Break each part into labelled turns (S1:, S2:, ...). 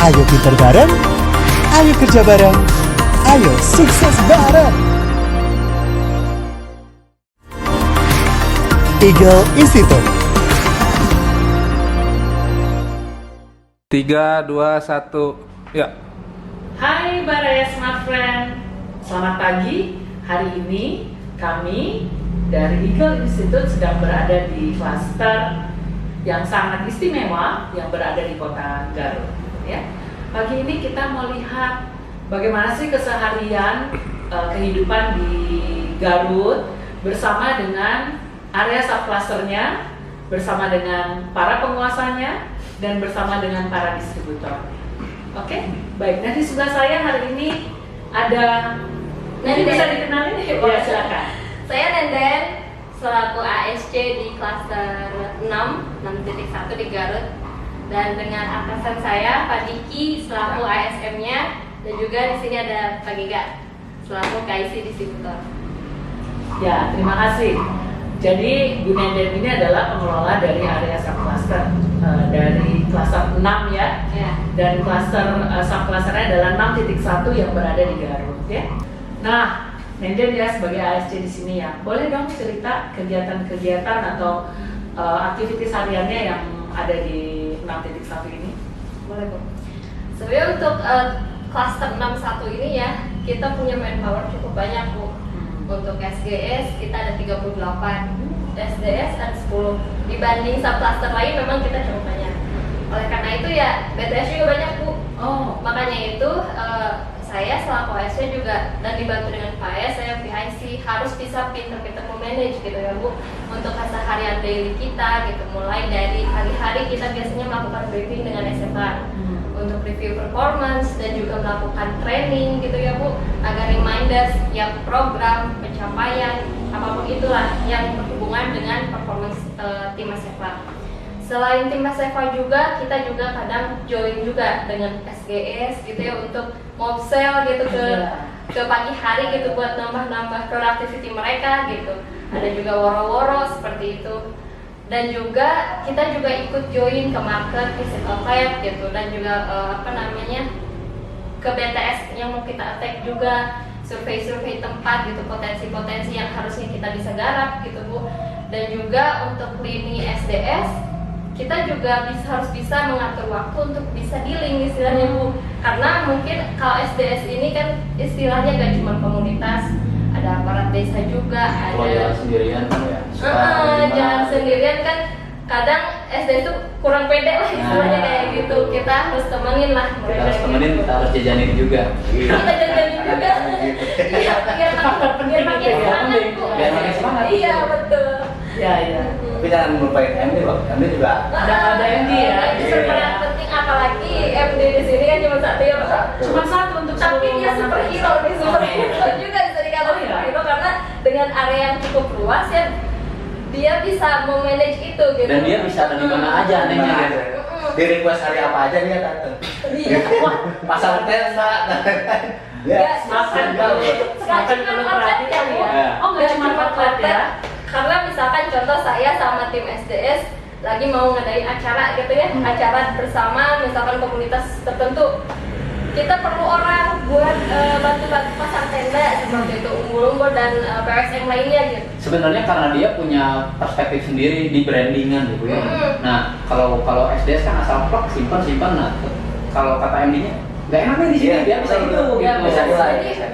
S1: Ayo pinter bareng, ayo kerja bareng, ayo sukses bareng. Eagle Institute.
S2: 3, 2, 1, ya.
S3: Hai Baraya Smart Friend, selamat pagi. Hari ini kami dari Eagle Institute sedang berada di klaster yang sangat istimewa yang berada di kota Garut. Ya. Pagi ini kita mau lihat bagaimana sih keseharian kehidupan di Garut bersama dengan area subclusternya, bersama dengan para penguasanya, dan bersama dengan para distributor. Oke, baik. Nah di sebelah saya hari ini ada, nanti bisa dikenalin? Ya, silakan.
S4: Saya Nenden, selaku ASC di klaster 6.1 di Garut. Dan dengan atasan saya, Pak Diki, selaku ASM-nya. Dan juga di sini ada Pak Giga, selaku KIC distributor.
S3: Ya, terima kasih. Jadi Bu Nenden ini adalah pengelola dari area subcluster dari klaster 6 ya. Dan klaster subclusternya adalah 6.1 yang berada di Garut ya. Nah, Nenden ya sebagai ASC di sini ya, boleh dong cerita kegiatan-kegiatan atau aktivitas hariannya yang ada di 6.1 ini?
S4: Boleh Bu. Sebenarnya untuk klaster 61 ini ya, kita punya manpower cukup banyak Bu. Untuk SGS kita ada 38, SDS ada 10. Dibanding subcluster lain memang kita cukup banyak. Oleh karena itu ya BTS juga banyak Bu. Makanya itu saya selaku ASC juga dan dibantu dengan Pak AS, saya PIC harus bisa pinter-pinter memanage gitu ya Bu, untuk keseharian daily kita gitu. Mulai dari pagi-hari kita biasanya melakukan briefing dengan SMA untuk review performance dan juga melakukan training gitu ya Bu, agar reminders yang program pencapaian apapun itulah yang berhubungan dengan performance tim SMA. Selain tim SMA juga, kita juga kadang join juga dengan SGS gitu ya, untuk mobsel gitu ke pagi hari gitu buat nambah-nambah productivity mereka gitu. Ada juga woro-woro seperti itu. Dan juga kita juga ikut join ke market, physical lab gitu, dan juga ke BTS yang mau kita attack juga, survei-survei tempat gitu, potensi-potensi yang harusnya kita bisa garap gitu Bu. Dan juga untuk lini SDS kita juga harus bisa mengatur waktu untuk bisa dealing istilahnya Bu, karena mungkin kalau SDS ini kan istilahnya gak cuma komunitas, ada aparat desa juga, ada
S5: jalan sendirian kan ya.
S4: Jalan sendirian kan kadang SDS itu kurang pede lah istilahnya kayak gitu. Kita harus temenin lah
S5: Kita
S4: mereka
S5: harus temenin,
S4: gitu.
S5: kita harus jajanin juga.
S4: Kita jajanin juga. Iya, biar makin semangat Bu.
S5: Biar makin semangat.
S4: Iya betul.
S3: Ya.
S5: Tapi jangan lupain MD loh, MD juga
S3: Ada MD ya.
S4: Itu peran penting, apalagi MD di sini kan cuma satu ya Pak.
S3: Cuma satu untuk
S4: Tapi dia superhero nih, superhero juga bisa dikatakan superhero karena dengan area yang cukup luas ya, dia bisa memanage itu gitu.
S5: dan dia bisa ada di mana aja anehnya gitu. Di request hari apa aja dia datang.
S4: Iya.
S5: Pasang tenda.
S4: Ya,
S3: Makan kalau perhatikan ya. Oh nggak cuma outlet ya?
S4: Karena misalkan contoh saya sama tim SDS lagi mau ngadain acara gitu ya, acara bersama misalkan komunitas tertentu, kita perlu orang buat bantu-bantu pasang tenda seperti itu, umbul-umbul dan PSM lainnya gitu.
S5: Sebenarnya karena dia punya perspektif sendiri di brandingan gitu ya. Nah, kalau SDS kan asal plak simpan. Nah, kalau kata MD-nya nggak enaknya di sini, dia bisa gitu,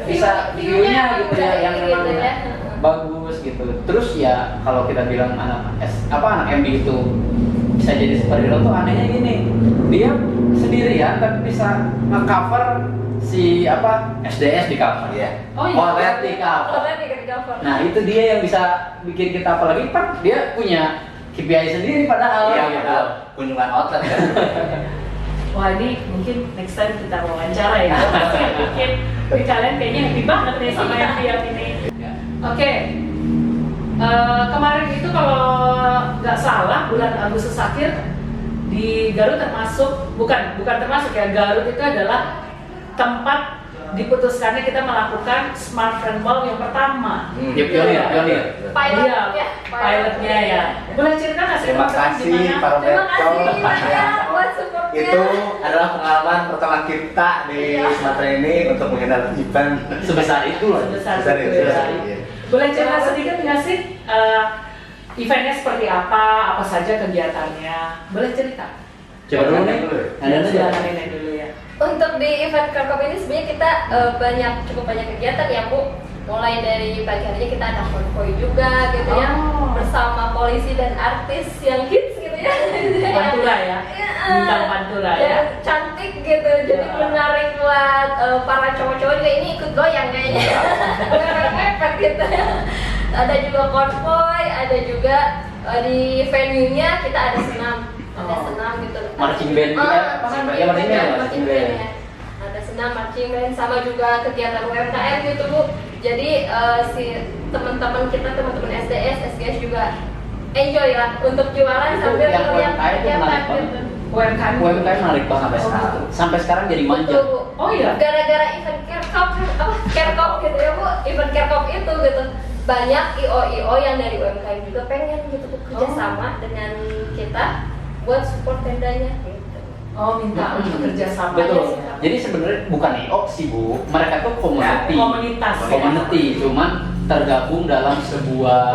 S5: bisa view-nya gitu ya, yang memang
S4: gitu ya.
S5: bagus gitu. Terus ya kalau kita bilang anak MD itu bisa jadi superhero tuh anehnya gini, dia sendirian tapi bisa nge-cover si SDS di cover ya. Outlet di cover. Nah itu dia yang bisa bikin kita, apalagi kan dia punya KPI sendiri padahal. Iya gitu. Kunjungan outlet kan.
S3: Wah ini mungkin next time kita wawancara ya. Mungkin kalian kayaknya happy banget nih sama yang ini. Oke. Kemarin itu kalau nggak salah bulan Agustus akhir di Garut termasuk bukan termasuk ya, Garut itu adalah tempat diputuskannya kita melakukan Smart Friend Ball yang pertama.
S5: Ya pionir.
S4: Pilotnya
S3: Pilotnya ya. Boleh cerita nggak sih?
S6: Terima kasih para
S4: Terima kasih
S6: mentor.
S4: ya buat supportnya.
S6: Itu adalah pengalaman pertama kita di
S4: Iya.
S6: Sumatera ini untuk mengenal event
S5: Sebesar itu loh.
S3: Sebesar
S6: besar
S3: itu
S6: itu.
S3: ya.
S6: Iya.
S3: Boleh cerita sedikit nggak sih eventnya seperti apa saja kegiatannya? Boleh cerita?
S5: Coba dulu nih. Ada aja.
S3: Silakan Nenek dulu ya.
S4: Untuk di event Kerkop ini sebenarnya kita cukup banyak kegiatan ya Bu. Mulai dari pagi harinya kita ada konvoy juga gitu ya,
S3: Oh.
S4: bersama polisi dan artis yang hits gitu ya.
S3: Pantura ya, bintang Pantura ya.
S4: Yang cantik gitu, jadi
S3: Ya.
S4: menarik buat para cowok-cowok juga ini ikut goyang kayaknya. Mepet gitu ya. Ada juga konvoy, ada juga di venue-nya kita ada senam. Ada
S3: Oh.
S4: senam gitu.
S5: Marching band juga. Ya, marching band, marching band.
S4: ya. Ada senam, marching band, sama juga kegiatan UMKM gitu Bu. Jadi si teman-teman kita, teman-teman SDS, SGS juga enjoy lah untuk jualan
S5: Itu
S4: sambil
S5: yang
S4: ngeliat
S5: UMKM itu
S4: kegiatan
S5: menarik banget.
S4: gitu.
S3: UMKM.
S5: UMKM menarik banget sampai sekarang. Sampai sekarang jadi manja.
S4: Betul, Bu.
S3: Oh iya.
S4: Gara-gara event Kerkop gitu ya Bu, event Kerkop itu gitu. Banyak IO yang dari UMKM juga pengen gitu Bu, kerjasama dengan kita buat support tendanya gitu.
S3: Oh, minta untuk kerjasama.
S5: Betul.
S3: Ya.
S5: Jadi sebenarnya bukan IO sih Bu, mereka tuh community.
S3: Komunitas ya.
S5: Community, cuman tergabung dalam sebuah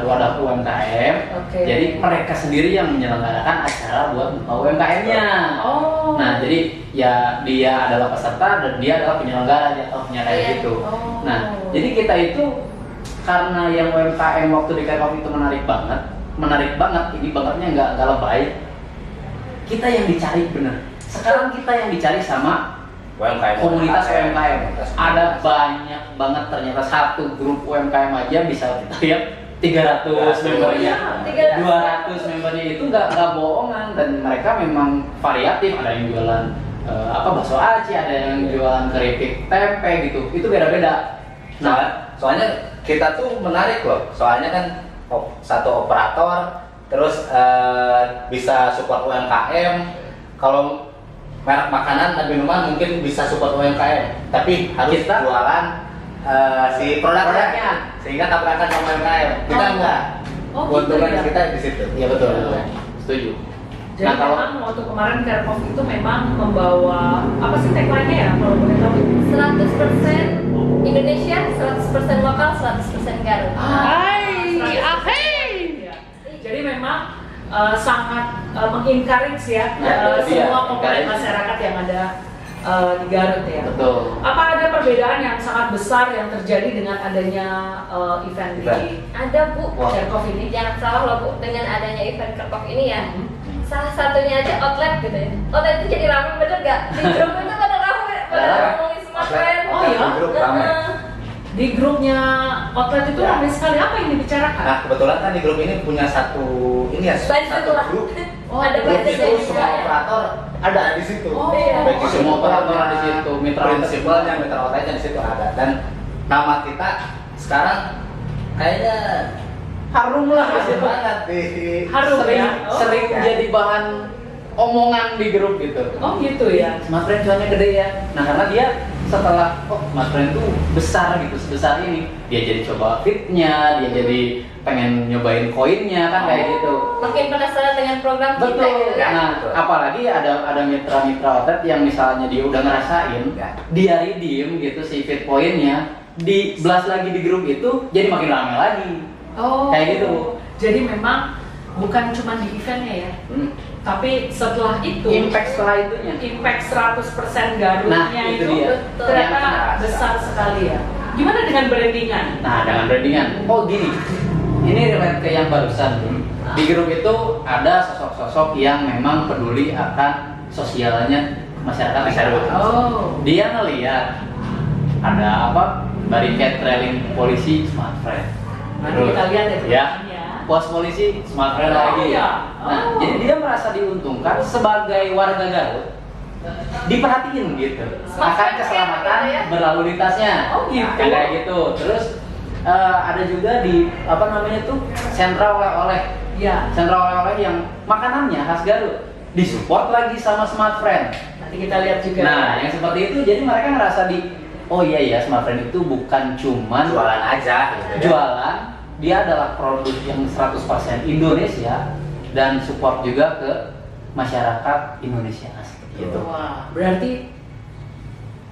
S5: wadah UMKM.
S3: Oke.
S5: Jadi mereka sendiri yang menyelenggarakan acara buat UMKM-nya.
S3: Oh.
S5: Nah, jadi ya dia adalah peserta dan dia adalah penyelenggara jatuhnya kayak
S4: Iya.
S5: gitu.
S3: Oh.
S5: Nah, jadi kita itu karena yang UMKM waktu di Kerkop itu menarik banget. Ini bangetnya nggak lebay. Kita yang dicari bener. Sekarang kita yang dicari sama komunitas UMKM. Ada banyak banget ternyata satu grup UMKM aja bisa kita lihat 300 membernya, 200 membernya itu nggak bohongan dan mereka memang variatif. Ada yang jualan bakso aci, ada yang jualan keripik tempe gitu. Itu beda-beda. Nah,
S6: Soalnya kita tuh menarik loh. Soalnya kan satu operator terus bisa support UMKM. Kalau merek makanan dan minuman mungkin bisa support UMKM, tapi harus
S5: Kita-
S6: jualan si produknya sehingga tabrakan sama UMKM. Kita
S3: Oh.
S6: enggak.
S3: Oh,
S6: Keuntungan
S3: gitu ya?
S6: kita di situ.
S5: iya betul. Setuju.
S3: Jadi
S5: Nah, kalau
S3: memang waktu kemarin Kerkop itu memang membawa apa sih tagline-nya ya kalau boleh tahu?
S4: 100% Indonesia, 100% lokal, 100% Garut.
S3: Hai, Ya. Jadi memang sangat mengencourage ya
S5: Ya, itu dia,
S3: semua komponen
S5: encourage.
S3: masyarakat yang ada di Garut ya.
S5: betul.
S3: Apa ada perbedaan yang sangat besar yang terjadi dengan adanya event di
S4: Ada Bu,
S6: Wah.
S3: Kerkop ini?
S4: jangan salah loh Bu, dengan adanya event Kerkop ini ya.
S3: Hmm.
S4: Salah satunya aja outlet gitu ya. Outlet itu jadi ramai bener gak? Di grup itu pada ramai, pada
S6: Ada.
S4: ngomongin smart
S6: Outlet.
S4: brand.
S3: Oh iya?
S6: Di grup ramai.
S3: Di grupnya outlet itu
S6: Ya.
S3: ramai sekali. Apa yang dibicarakan?
S6: Nah, kebetulan kan di grup ini punya satu
S4: Budget lah.
S6: grup.
S3: Oh,
S4: ada
S6: Grup
S4: budget
S6: itu
S4: juga
S6: semua
S4: ya.
S6: operator ada di situ.
S3: Oh,
S4: iya.
S6: Baik itu
S5: Semua operator ada di situ, mitra
S6: prinsipalnya, mitra outletnya di situ ada, dan nama kita sekarang kayaknya
S5: Harum lah
S6: harum banget di
S3: Harum
S5: sering
S3: ya? Oh.
S5: sering jadi bahan omongan di grup gitu.
S3: Oh gitu ya.
S5: Smart Friend cuannya gede ya. Nah, karena dia setelah Smart Friend tuh besar gitu, sebesar ini, dia jadi coba fitnya, dia jadi pengen nyobain koinnya kan kayak gitu.
S4: Makin penasaran dengan program kita
S5: Betul.
S4: gitu ya.
S5: Nah, apalagi ada mitra-mitra outlet yang misalnya dia udah ngerasain,
S6: Ya.
S5: dia redeem gitu si fit poinnya, di blast lagi di grup itu jadi makin rame lagi.
S3: Oh.
S5: Kayak gitu.
S3: Jadi memang bukan cuma di eventnya ya, tapi setelah itu
S5: Impact setelah itunya.
S3: impact 100% Garutnya
S5: Nah, itu
S3: itu
S5: dia.
S3: ternyata
S6: Yang
S3: besar sekali ya. Gimana dengan brandingan?
S5: Nah, dengan brandingan. Oh gini, ini relate ke yang barusan. Di grup itu ada sosok-sosok yang memang peduli akan sosialnya masyarakat Garut.
S3: Oh.
S5: Dia ngeliat ada apa bariket trailing polisi Smart Friend.
S3: Nanti kita lihat ya
S5: Ya.
S3: teman-temannya.
S5: Pos polisi Smart Friend
S3: Oh,
S5: lagi.
S3: iya.
S5: Nah,
S3: Oh.
S5: jadi dia merasa diuntungkan sebagai warga Garut. Diperhatiin gitu,
S4: Smart
S5: akan
S4: Friend
S5: keselamatan
S4: gitu ya.
S5: berlalu lintasnya.
S3: Oh, gitu.
S5: Kayak gitu. Terus ada juga di apa namanya tuh sentra oleh-oleh.
S3: Ya.
S5: Sentra oleh-oleh yang makanannya khas Garut disupport lagi sama Smart Friend.
S3: Nanti kita lihat juga.
S5: Nah, yang seperti itu jadi mereka ngerasa oh iya ya, Smart Friend itu bukan cuman
S6: jualan aja gitu ya.
S5: jualan, dia adalah produk yang 100% Indonesia dan support juga ke masyarakat Indonesia seperti itu.
S3: Wah, berarti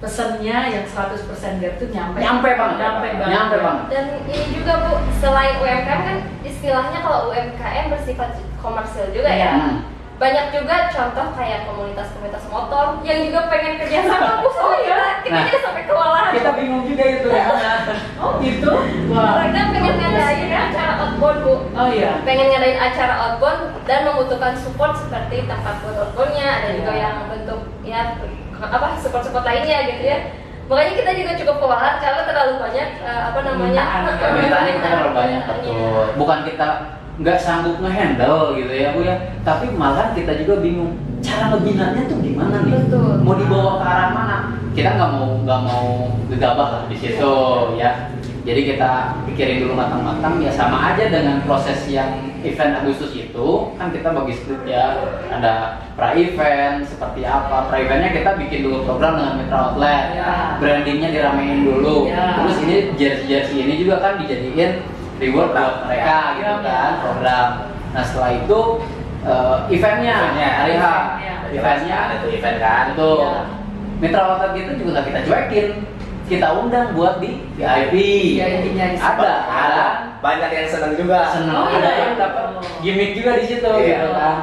S3: pesannya yang 100% Garut itu nyampe
S5: Nyampe banget.
S4: Dan ini juga Bu, selain UMKM kan istilahnya kalau UMKM bersifat komersil juga ya. Banyak juga contoh kayak komunitas-komunitas motor yang juga pengen kerja sama Bu. Oh iya, kita
S5: Nah,
S4: juga sampai kewalahan.
S5: Kita bingung juga itu ya.
S3: Oh gitu? Wah.
S4: Mereka pengen ngadain acara outbound Bu.
S3: Oh iya.
S4: Pengen ngadain acara outbound dan membutuhkan support seperti tempat buat outboundnya, ada juga
S3: Iya.
S4: yang bentuk ya support lainnya gitu ya. Makanya kita juga cukup kewalahan karena terlalu banyak
S5: Permintaannya kita terlalu banyak, betul. Bukan kita nggak sanggup ngehandle gitu ya Bu ya, tapi malah kita juga bingung cara ngebinanya tuh gimana nih.
S4: Betul.
S5: Mau dibawa ke arah mana? Kita nggak mau gegabah lah di situ ya. Jadi kita pikirin dulu matang-matang ya, sama aja dengan proses yang event Agustus itu kan kita bagi split ya, ada pra-event seperti apa. Pra-eventnya kita bikin dulu program dengan mitra outlet,
S3: Ya.
S5: brandingnya diramein dulu.
S3: Ya.
S5: Terus ini jersey ini juga kan dijadiin reward buat mereka gitu kan, program. Nah setelah itu eventnya hari H, eventnya
S6: ada tuh event kan.
S5: itu
S3: Ya.
S5: mitra outlet gitu juga nggak kita cuekin, kita undang buat di VIP.
S3: VIP-nya di situ.
S5: Ada
S6: Banyak yang seneng juga.
S5: seneng,
S3: Oh,
S5: ada
S3: iya.
S5: yang dapat gimmick juga di situ
S6: Iya.
S5: gitu kan.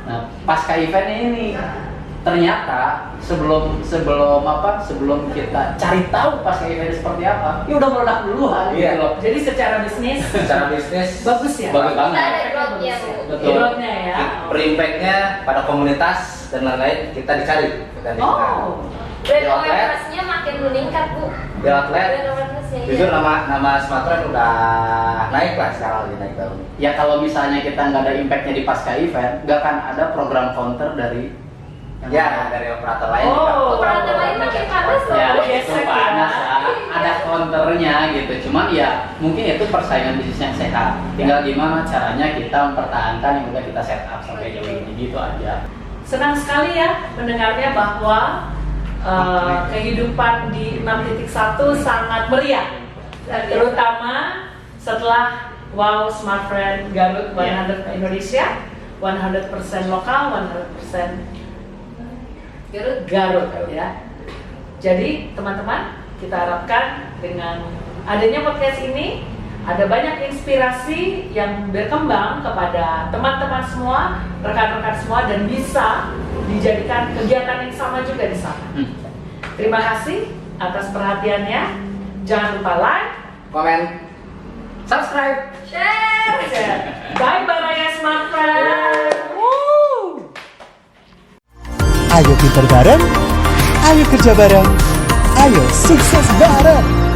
S5: Nah pasca eventnya ini ternyata sebelum kita cari tahu pasca eventnya seperti apa, ya udah meledak duluan
S6: Iya.
S5: gitu loh.
S3: Jadi secara bisnis
S6: Secara bisnis
S3: bagus ya.
S5: Bagus banget.
S4: Kita ada growth-nya Bu.
S5: Betul.
S3: Growth-nya ya.
S6: berimpactnya pada komunitas dan lain-lain kita dicari.
S3: Oh.
S4: Brand
S6: Di outlet.
S4: awareness-nya makin meningkat Bu.
S6: Di outlet,
S4: Brand awareness-nya
S6: jujur
S4: iya.
S6: nama Smartren udah naik lah sekarang, lagi naik daun.
S5: Ya kalau misalnya kita nggak ada impactnya di pasca event, nggak akan ada program counter dari yang
S6: Ya, dari operator lain.
S3: Oh.
S4: Operator lain makin panas loh.
S5: ya
S3: Oh,
S5: itu
S3: gesek
S5: panas
S3: ya.
S5: lah, ada counternya gitu. Cuman ya mungkin itu persaingan bisnis yang sehat. Tinggal gimana caranya kita mempertahankan yang udah kita set up sampai jauh ini, gitu aja.
S3: Senang sekali ya mendengarnya bahwa kehidupan di 6.1 sangat meriah, terutama setelah Wow Smart Friend Garut 100 Indonesia, 100% lokal, 100% Garut ya. Jadi teman-teman, kita harapkan dengan adanya podcast ini ada banyak inspirasi yang berkembang kepada teman-teman semua, rekan-rekan semua, dan bisa dijadikan kegiatan yang sama juga di sana. Terima kasih atas perhatiannya. Jangan lupa like,
S6: Komen.
S5: Subscribe.
S4: Share.
S3: bye Baraya Smart Friend. Woo!
S1: Ayo pinter bareng, ayo kerja bareng, ayo sukses bareng.